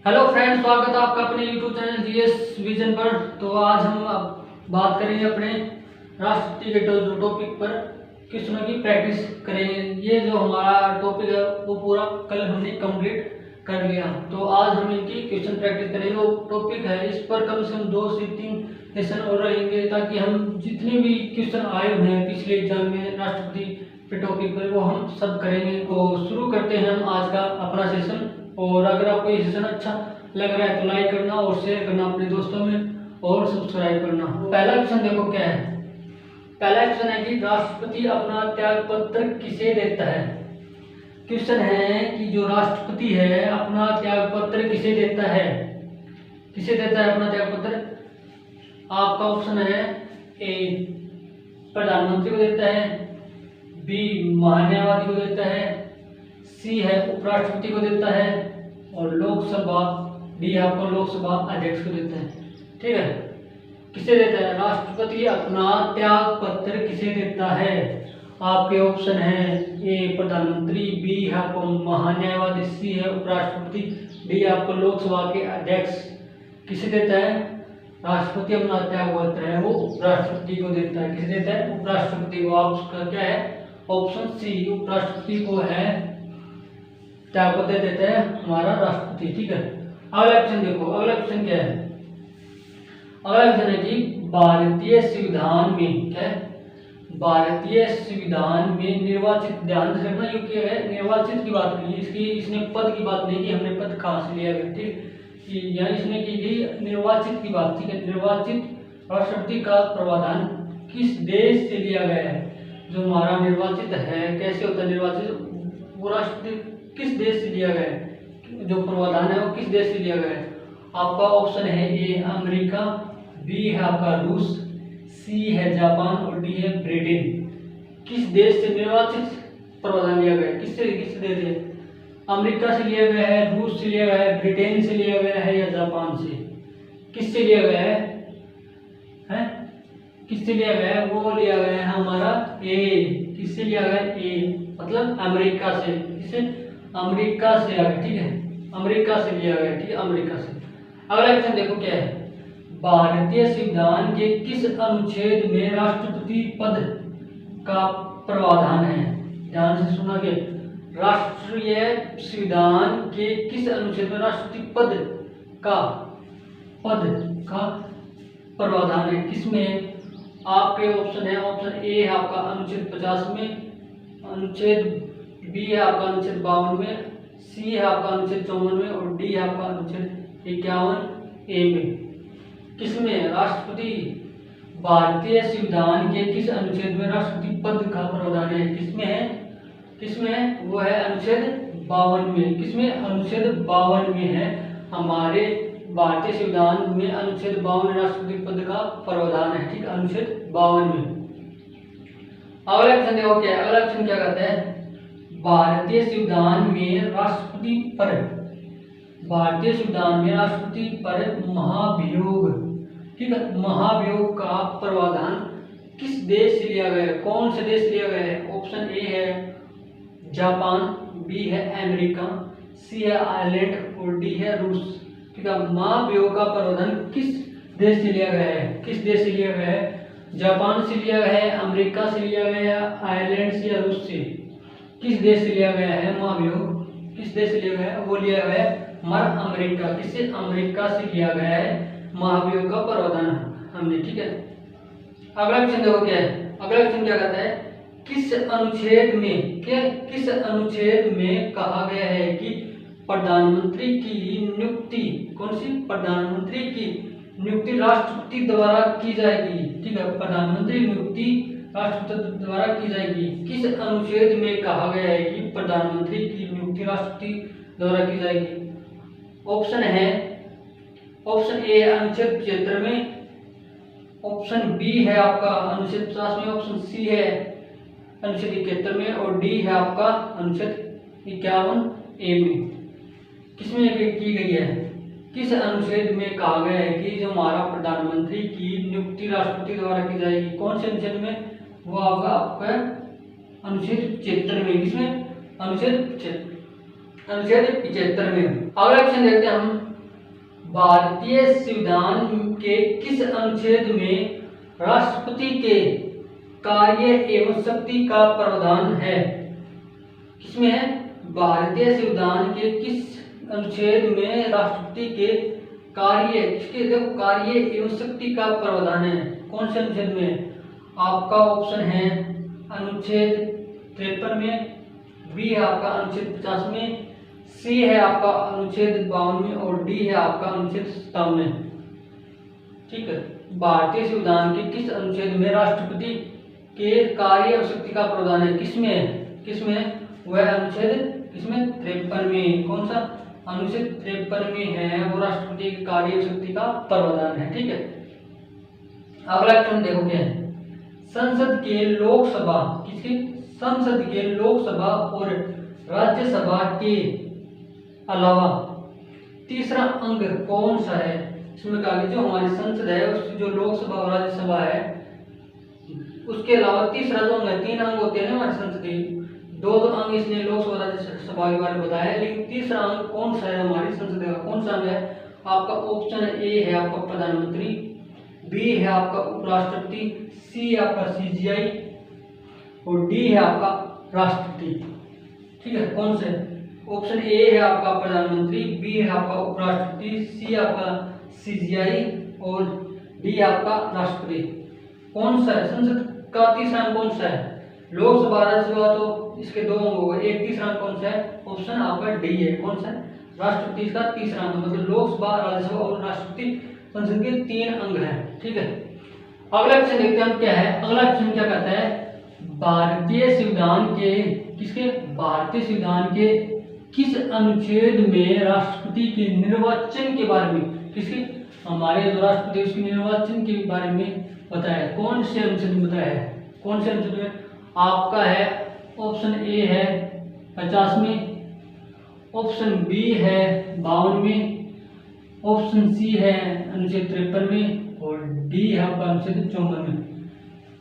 Hello friends, स्वागत है आपका अपने यूट्यूब चैनल जीएस विजन पर। तो आज हम अब बात करेंगे अपने राष्ट्रपति के टॉपिक पर, क्वेश्चनों की प्रैक्टिस करेंगे। ये जो हमारा टॉपिक है वो पूरा कल हमने कंप्लीट कर लिया। तो आज हम इनकी क्वेश्चन प्रैक्टिस करेंगे। वो टॉपिक है, इस पर कम से कम 2 से 3 सेशन और रहेंगे, ताकि हम जितने भी क्वेश्चन आए हुए हैं पिछले एग्जाम में राष्ट्रपति के टॉपिक पर वो हम सब करेंगे। तो शुरू करते हैं हम आज का अपना सेशन। और अगर आपको ये सेशन अच्छा लग रहा है तो लाइक करना और शेयर करना अपने दोस्तों में और सब्सक्राइब करना। पहला क्वेश्चन देखो क्या है। पहला क्वेश्चन है कि राष्ट्रपति अपना त्याग पत्र किसे देता है। क्वेश्चन है कि जो राष्ट्रपति है अपना त्याग पत्र किसे देता है। किसे देता है अपना त्याग पत्र? आपका ऑप्शन है ए प्रधानमंत्री को देता है, बी महान्यायवादी को देता है, सी है उपराष्ट्रपति को देता है और लोकसभा डी आपको लोकसभा अध्यक्ष को देता है। ठीक है, किसे देता है? राष्ट्रपति अपना त्याग पत्र किसे देता है? आपके ऑप्शन है ए प्रधानमंत्री, बी है आपको महान्यायवादी, सी है उपराष्ट्रपति, डी आपको लोकसभा के अध्यक्ष। किसे देता है? राष्ट्रपति अपना त्याग पत्र है वो उपराष्ट्रपति को देता है। किसे देता है? उपराष्ट्रपति को। आप उसका क्या है? ऑप्शन सी उपराष्ट्रपति को है त्याग पत्र देता है हमारा राष्ट्रपति। ठीक है, अगला क्वेश्चन देखो। अगला क्वेश्चन क्या है? अगला क्वेश्चन है कि भारतीय संविधान में क्या है? भारतीय संविधान में निर्वाचित, ध्यान से रखना क्योंकि है निर्वाचित की बात नहीं है इसकी, इसने पद की बात नहीं की, हमने पद कहाँ से लिया है। ठीक, यहाँ इसने की गई निर्वाचित की बात। ठीक है, निर्वाचित राष्ट्रपति का प्रावधान किस देश से लिया गया है? जो हमारा निर्वाचित है, कैसे होता है निर्वाचित, वो राष्ट्रपति किस देश से लिया गया है? जो प्रावधान है वो किस देश से लिया गया है? आपका ऑप्शन है ए अमेरिका, बी है आपका रूस, सी है जापान और डी है ब्रिटेन। किस देश से निर्वाचित प्रावधान लिया गया है? किस देश से? अमेरिका से लिया गया है, रूस से लिया गया है, ब्रिटेन से लिया गया है या जापान से? किससे लिया गया है? किससे लिया गया है? वो लिया गया है हमारा ए। किससे लिया गया है? ए मतलब अमेरिका से। किससे? अमेरिका से आ गया। ठीक है, अमेरिका से लिया गया। ठीक है, अमेरिका से। अगला क्वेश्चन देखो क्या है। भारतीय संविधान के किस अनुच्छेद में राष्ट्रपति पद का प्रावधान है? ध्यान से सुना के, राष्ट्रीय संविधान के किस अनुच्छेद में राष्ट्रपति पद का प्रावधान है? किसमें? आपके ऑप्शन है, ऑप्शन ए है आपका अनुच्छेद 50 में, अनुच्छेद बी है आपका अनुच्छेद 52 में, सी है आपका अनुच्छेद 54 में और डी है आपका अनुच्छेद 51 ए में। किसमें? राष्ट्रपति भारतीय संविधान के किस अनुच्छेद में राष्ट्रपति पद का प्रावधान है? किसमें है? किसमें है? वो है अनुच्छेद 52 में। किसमें? अनुच्छेद 52 में है हमारे भारतीय संविधान में। अनुच्छेद 52 राष्ट्रपति पद का प्रावधान है। ठीक, अनुच्छेद 52 में। अगला क्वेश्चन देखो क्या है। अगला क्वेश्चन क्या कहता है? भारतीय संविधान में राष्ट्रपति पर महाभियोग, ठीक है, महाभियोग का प्रावधान किस देश से लिया गया है? कौन से देश से लिया गया है? ऑप्शन ए है जापान, बी है अमेरिका, सी है आयरलैंड और डी है रूस। ठीक है, महाभियोग का प्रावधान किस देश से लिया गया है? किस देश से लिया गया है? जापान से लिया गया है, अमेरिका से लिया गया है, आयरलैंड से या रूस से? किस देश से लिया गया है महाभियोग? किस देश से लिया गया है? वो लिया गया है हमारा अमेरिका। किससे? अमेरिका से लिया गया है महाभियोग का प्रावधान हमने। ठीक है, अगला क्वेश्चन देखो क्या है। अगला क्वेश्चन क्या कहता है? किस अनुच्छेद में कहा गया है कि प्रधानमंत्री की नियुक्ति, कौन सी? प्रधानमंत्री की नियुक्ति राष्ट्रपति द्वारा की जाएगी। ठीक है, प्रधानमंत्री नियुक्ति राष्ट्रपति द्वारा की जाएगी। किस अनुच्छेद में कहा गया है कि प्रधानमंत्री की नियुक्ति राष्ट्रपति द्वारा की जाएगी? ऑप्शन है, ऑप्शन ए अनुच्छेद 76 में, ऑप्शन बी है आपका अनुच्छेद 50 में, ऑप्शन सी है अनुच्छेद 71 में और डी है आपका अनुच्छेद 51 ए में। किसमें की गई है? किस अनुच्छेद में कहा गया है कि जो हमारा प्रधानमंत्री की नियुक्ति राष्ट्रपति द्वारा की जाएगी? कौन से अनुच्छेद में? वो आपका अनुच्छेद 76 में। किसमें? अनुच्छेद 75 में। अगला क्वेश्चन देखते हैं हम। भारतीय संविधान के किस अनुच्छेद में राष्ट्रपति के कार्य एवं शक्ति का प्रावधान है? किसमें है? भारतीय संविधान के किस अनुच्छेद में राष्ट्रपति के कार्य एवं शक्ति का प्रावधान है? कौन से अनुच्छेद में? आपका ऑप्शन है अनुच्छेद 53 में, बी है आपका अनुच्छेद 50 में, सी है आपका अनुच्छेद 52 में और डी है आपका अनुच्छेद 57 में। ठीक है, भारतीय संविधान के किस अनुच्छेद में राष्ट्रपति के कार्य और शक्ति का प्रावधान है? किसमें? वह अनुच्छेद किसमें? 53 में। कौन सा? अनुच्छेद 53 में है वो राष्ट्रपति के कार्य और शक्ति का प्रावधान है। ठीक है, अगला क्वेश्चन देखो क्या है। संसद के लोकसभा और राज्यसभा के अलावा तीसरा अंग कौन सा है? इसमें कहा कि जो हमारी संसद है उसकी जो लोकसभा और राज्यसभा है उसके अलावा तीसरा जो अंग है, 3 अंग होते हैं ना हमारी संसद के, 2 अंग इसने लोकसभा राज्यसभा के बारे में बताया है, लेकिन तीसरा अंग कौन सा है हमारी संसद का? कौन सा अंग है? आपका ऑप्शन ए है आपका प्रधानमंत्री, बी है आपका उपराष्ट्रपति, सी है आपका सीजीआई और डी है आपका राष्ट्रपति। ठीक है, कौन से? ऑप्शन ए है आपका प्रधानमंत्री, बी है आपका उपराष्ट्रपति, सी आपका सीजीआई और डी है आपका राष्ट्रपति। कौन सा है? संसद का तीसरा अंग कौन सा है? लोकसभा राज्यसभा तो इसके 2 अंग हो गए, एक तीसरा अंग कौन सा है? ऑप्शन आपका डी है। कौन सा है? राष्ट्रपति का तीसरा अंग, मतलब लोकसभा राज्यसभा और राष्ट्रपति संसद के 3 अंग हैं। ठीक है, अगला क्वेश्चन देखते हैं हम क्या है। अगला क्वेश्चन क्या कहता है? भारतीय संविधान के किस अनुच्छेद में राष्ट्रपति के निर्वाचन के बारे में हमारे जो राष्ट्रपति उसके निर्वाचन के बारे में बताया है? कौन से अनुच्छेद में बताया है? कौन से अनुच्छेद में? आपका है ऑप्शन ए है 50 में, ऑप्शन बी है 52 में, ऑप्शन सी है अनुच्छेद 53 में और डी है आपका अनुच्छेद 54 में।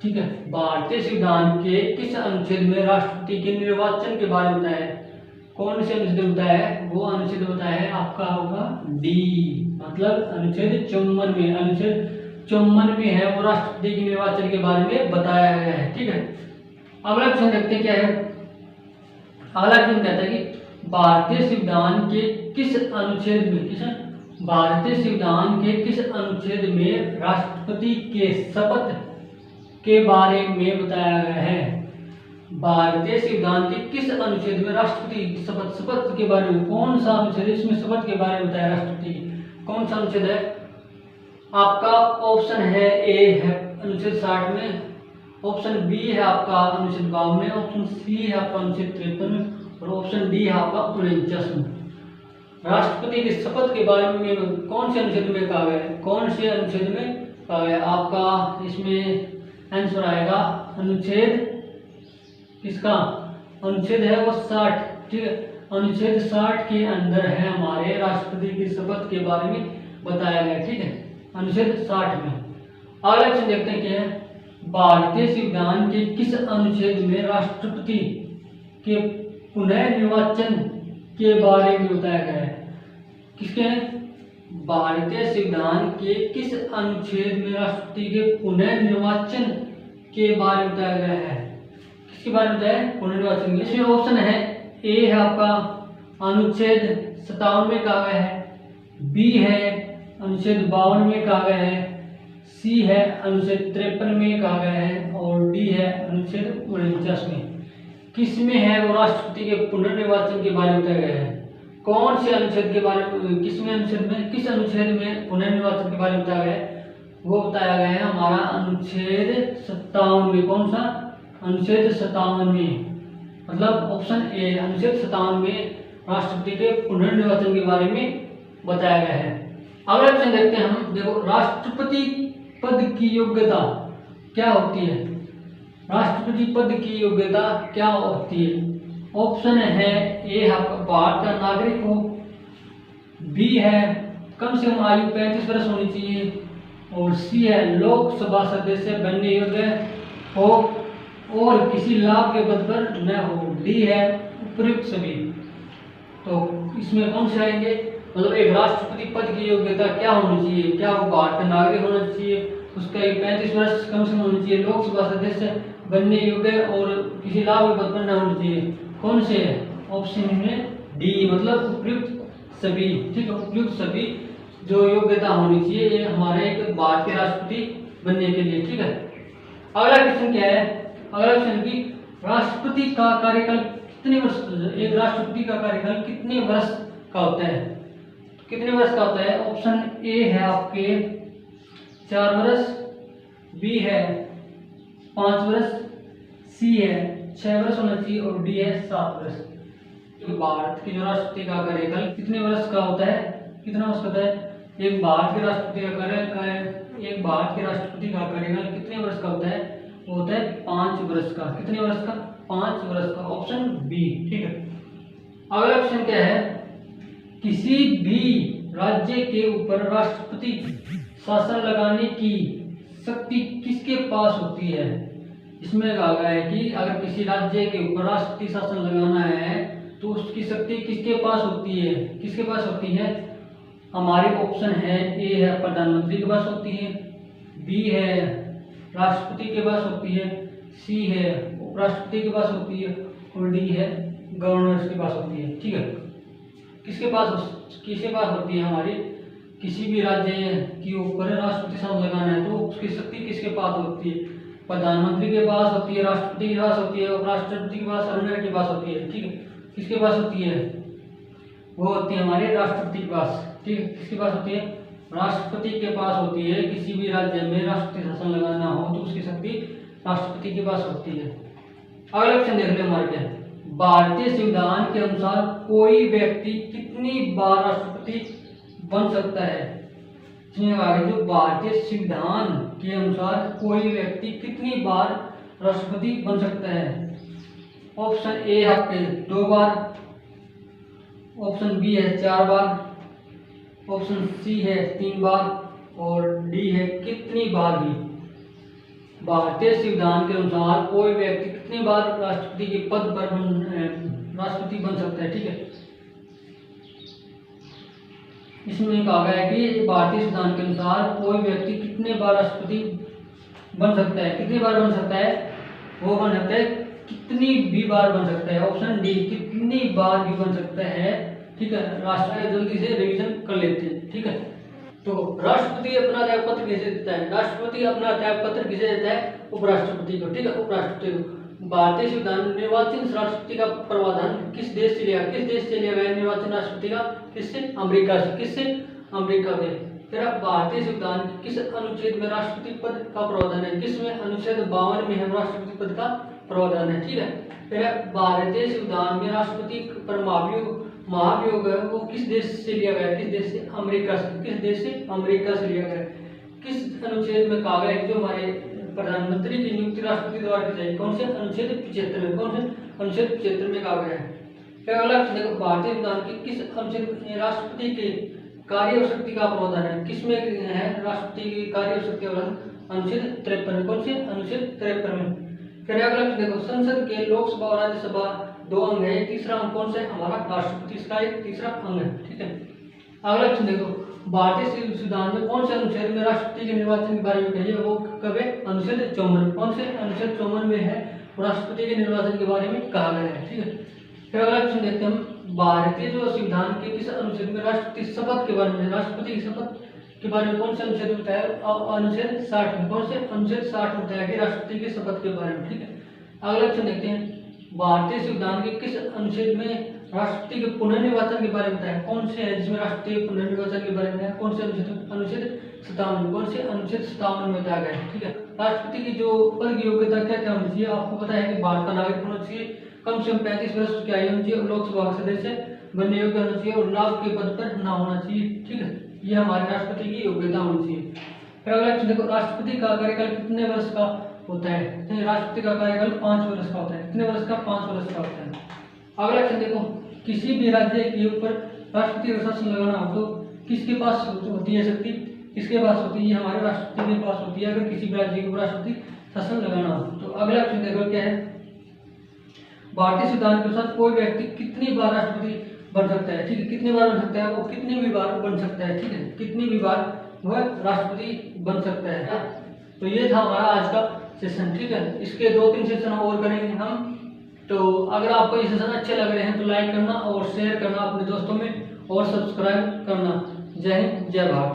ठीक है, भारतीय संविधान के किस अनुच्छेद में राष्ट्रपति के निर्वाचन के बारे में बताया है? कौन से अनुच्छेद बताया है? वो अनुच्छेद बताया है आपका होगा डी, मतलब अनुच्छेद 54 में। अनुच्छेद 54 में है वो राष्ट्रपति के निर्वाचन के बारे में बताया गया है। ठीक है, अगला क्वेश्चन देखते हैं क्या है। अगला क्वेश्चन कहता है कि भारतीय संविधान के किस अनुच्छेद में राष्ट्रपति के शपथ के बारे में बताया गया है? भारतीय संविधान के किस अनुच्छेद में राष्ट्रपति की शपथ के बारे में? कौन सा अनुच्छेद इसमें शपथ के बारे में बताया राष्ट्रपति? कौन सा अनुच्छेद है? आपका ऑप्शन है ए है अनुच्छेद 60 में, ऑप्शन बी है आपका अनुच्छेद 52 में, ऑप्शन सी है आपका अनुच्छेद 53 में और ऑप्शन डी है आपका 49 में। राष्ट्रपति की शपथ के बारे में कौन से अनुच्छेद में कहा गया है? कौन से अनुच्छेद में कहा गया? आपका इसमें आंसर आएगा अनुच्छेद किसका? अनुच्छेद है वो 60। ठीक है, अनुच्छेद 60 के अंदर है हमारे राष्ट्रपति की शपथ के बारे में बताया गया। ठीक है, अनुच्छेद 60 में। अगला क्वेश्चन देखते हैं क्या है। भारतीय संविधान के किस अनुच्छेद में राष्ट्रपति के पुनर्निर्वाचन के बारे में बताया गया है? किसके? भारतीय संविधान के किस अनुच्छेद में राष्ट्रपति के पुनर्निर्वाचन के बारे में बताया गया है? किसके बारे में बताया है? पुनर्निर्वाचन। इसमें ऑप्शन है ए है आपका अनुच्छेद 57 में कहा गया है, बी है अनुच्छेद 52 में कहा गया है, सी है अनुच्छेद 53 में कहा गया है और डी है अनुच्छेद 49 में। किस में है वो राष्ट्रपति के पुनर्निर्वाचन के बारे में बताया गया है? कौन से अनुच्छेद के बारे में? किस अनुच्छेद में पुनर्निर्वाचन के बारे में बताया गया है? वो बताया गया है हमारा अनुच्छेद 57 में। कौन सा? अनुच्छेद 57 में, मतलब ऑप्शन ए अनुच्छेद 57 में राष्ट्रपति के पुनर्निर्वाचन के बारे में बताया गया है। अगला क्वेश्चन देखते हैं हम। देखो, राष्ट्रपति पद की योग्यता क्या होती है? राष्ट्रपति पद की योग्यता क्या होती है? ऑप्शन है ए आपका भारत का नागरिक हो, बी है कम से कम आयु 35 वर्ष होनी चाहिए और सी है लोकसभा सदस्य बनने योग्य हो और किसी लाभ के पद पर न हो, डी है उपयुक्त सभी। तो इसमें कौन से आएंगे? मतलब एक राष्ट्रपति पद की योग्यता क्या होनी चाहिए, क्या वो भारत का नागरिक होना चाहिए, उसका एक 35 वर्ष कम से कम होनी चाहिए, लोकसभा सदस्य बनने योग्य और किसी लाभ के पद पर न होनी चाहिए। कौन से ऑप्शन में डी, मतलब उपयुक्त सभी, ठीक है, उपयुक्त सभी जो योग्यता होनी चाहिए ये हमारे एक भारत के राष्ट्रपति बनने के लिए, ठीक है। अगला क्वेश्चन क्या है, अगला क्वेश्चन की राष्ट्रपति का कार्यकाल कितने वर्ष, एक राष्ट्रपति का कार्यकाल कितने वर्ष का होता है, कितने वर्ष का होता है। ऑप्शन ए है आपके 4 वर्ष, बी है 5 वर्ष, सी है 6 वर्ष होना चाहिए और डी है 7 वर्ष। तो भारत के जो राष्ट्रपति का कार्यकाल कितने वर्ष का होता है, कितना वर्ष का होता है। एक भारत के राष्ट्रपति का कार्यकाल, एक भारत के राष्ट्रपति का कार्यकाल कितने वर्ष का होता है, वो होता है 5 वर्ष का। कितने वर्ष का, 5 वर्ष का, ऑप्शन बी, ठीक है। अगला क्वेश्चन क्या है, किसी भी राज्य के ऊपर राष्ट्रपति शासन लगाने की शक्ति किसके पास होती है। इसमें कहा गया है कि अगर किसी राज्य के ऊपर राष्ट्रपति शासन लगाना है तो उसकी शक्ति किसके पास होती है, किसके पास होती है। हमारे ऑप्शन है, ए है प्रधानमंत्री के पास होती है, बी है राष्ट्रपति के पास होती है, सी है उपराष्ट्रपति के पास होती है और डी है गवर्नर के पास होती है, ठीक है। किसके पास होती है हमारी, किसी भी राज्य के ऊपर राष्ट्रपति शासन लगाना है तो उसकी शक्ति किसके पास होती है। प्रधानमंत्री के पास होती है, राष्ट्रपति के पास होती है, उपराष्ट्रपति के पास, गवर्नर के पास होती है, ठीक है। किसके पास होती है, वो होती है हमारे राष्ट्रपति के पास, ठीक है। किसके पास होती है, राष्ट्रपति के पास होती है। किसी भी राज्य में राष्ट्रपति शासन लगाना हो तो उसकी शक्ति राष्ट्रपति के पास होती है। अगला क्वेश्चन देख ले हमारे क्या, भारतीय संविधान के अनुसार कोई व्यक्ति कितनी बार राष्ट्रपति बन सकता है। आगे जो भारतीय संविधान के अनुसार कोई व्यक्ति कितनी बार राष्ट्रपति बन सकता है। ऑप्शन ए है आपके 2 बार, ऑप्शन बी है 4 बार, ऑप्शन सी है 3 बार और डी है कितनी बार भी। भारतीय संविधान के अनुसार कोई व्यक्ति कितनी बार राष्ट्रपति के पद पर राष्ट्रपति बन सकता है, ठीक है। इसमें कहा गया है कि भारतीय संविधान के अनुसार कोई व्यक्ति कितने बार राष्ट्रपति बन सकता है, कितनी बार बन सकता है, वो बन सकता है कितनी भी बार बन सकता है। ऑप्शन डी, कितनी बार भी बन सकता है, ठीक है। राष्ट्रपति जल्दी से रिवीजन कर लेते हैं, ठीक है। तो राष्ट्रपति अपना त्यागपत्र किसे देता है, राष्ट्रपति अपना त्यागपत्र किसे देता है, उपराष्ट्रपति को, ठीक है, उपराष्ट्रपति को। भारतीय संविधान निर्वाचित राष्ट्रपति का प्रावधान किस देश से लिया, किस देश से लिया गया निर्वाचित राष्ट्रपति का, किससे, अमेरिका से, किससे, अमेरिका में। फिर भारतीय संविधान किस अनुच्छेद में राष्ट्रपति पद का प्रावधान है, किसमें, अनुच्छेद 52 में है राष्ट्रपति पद का प्रावधान है, ठीक है। फिर भारतीय संविधान में राष्ट्रपति पर महाभियोग है वो किस देश से लिया गया, किस देश से, अमेरिका से, किस देश से, अमेरिका से लिया गया। किस अनुच्छेद में कहा गया है जो हमारे प्रधानमंत्री की नियुक्ति राष्ट्रपति द्वारा की जाएगी, कौन से, अनुच्छेद 75 में, कौन से, अनुच्छेद 75 में कहा गया है। फिर अगला देखो, भारतीय संविधान के किस अनुच्छेद में राष्ट्रपति के कार्य और शक्ति का प्रावधान है, किसमें है राष्ट्रपति की कार्य और शक्ति का, अनुच्छेद 53 में, कौन से, अनुच्छेद 53 में। फिर अगला देखो, संसद के लोकसभा और राज्यसभा 2 अंग है, तीसरा अंग कौन सा है, हमारा राष्ट्रपति, इसका एक तीसरा अंग है, ठीक है। अगला क्वेश्चन देखो, भारतीय संविधान में कौन से अनुच्छेद में राष्ट्रपति के निर्वाचन के बारे में कही है, वो कब है, अनुच्छेद 54, कौन से, अनुच्छेद 54 में है राष्ट्रपति के निर्वाचन के बारे में कहा गया है, ठीक है। फिर अगला क्वेश्चन देखते हैं हम, भारतीय जो संविधान के किस अनुच्छेद में राष्ट्रपति शपथ के बारे में, राष्ट्रपति की शपथ के बारे में कौन से अनुच्छेद में बताया, अनुच्छेद 60 में, कौन से, अनुच्छेद 60 में बताया कि राष्ट्रपति की शपथ के बारे में, ठीक है। अगला क्वेश्चन देखते हैं, भारतीय संविधान के किस अनुच्छेद में राष्ट्रपति के पुनर्निर्वाचन के बारे में बताया, कौन से है जिसमें राष्ट्रपति के पुनर्निर्वाचन के बारे में बताया, कौन से अनुच्छेद, अनुच्छेद 57, कौन से, अनुच्छेद 57 में बताया गया है, ठीक है। राष्ट्रपति की जो पद की योग्यता क्या क्या होनी चाहिए, आपको पता है कि भारत का नागरिक होना चाहिए, कम से कम 35 वर्ष की आयु होनी चाहिए और लोकसभा का सदस्य बनने योग्य होना चाहिए और लाभ के पद पर ना होना चाहिए, ठीक है। ये हमारे राष्ट्रपति की योग्यता होनी चाहिए। फिर अगला देखो, राष्ट्रपति का कार्यकाल कितने वर्ष का होता है, तो राष्ट्रपति का कार्यकाल 5 वर्ष का होता है, कितने वर्ष का, 5 वर्ष का होता है। अगला क्वेश्चन देखो, किसी भी राज्य के ऊपर राष्ट्रपति का शासन लगाना हो तो किसके पास होती है शक्ति, किसके पास होती है, ये हमारे राष्ट्रपति के पास होती है अगर किसी भी राज्य के ऊपर राष्ट्रपति शासन लगाना हो। तो अगला क्वेश्चन देखो क्या है, भारतीय संविधान के अनुसार कोई व्यक्ति कितनी बार राष्ट्रपति बन सकता है, ठीक है। कितनी बार बन सकता है वो, कितनी भी बार बन सकता है, ठीक है, कितनी भी बार वह राष्ट्रपति बन सकता है। तो ये था हमारा आज का सेशन, ठीक है। इसके 2-3 सेशन और करेंगे हम। तो अगर आपको ये सेशन अच्छे लग रहे हैं तो लाइक करना और शेयर करना अपने दोस्तों में और सब्सक्राइब करना। जय हिंद, जय भारत।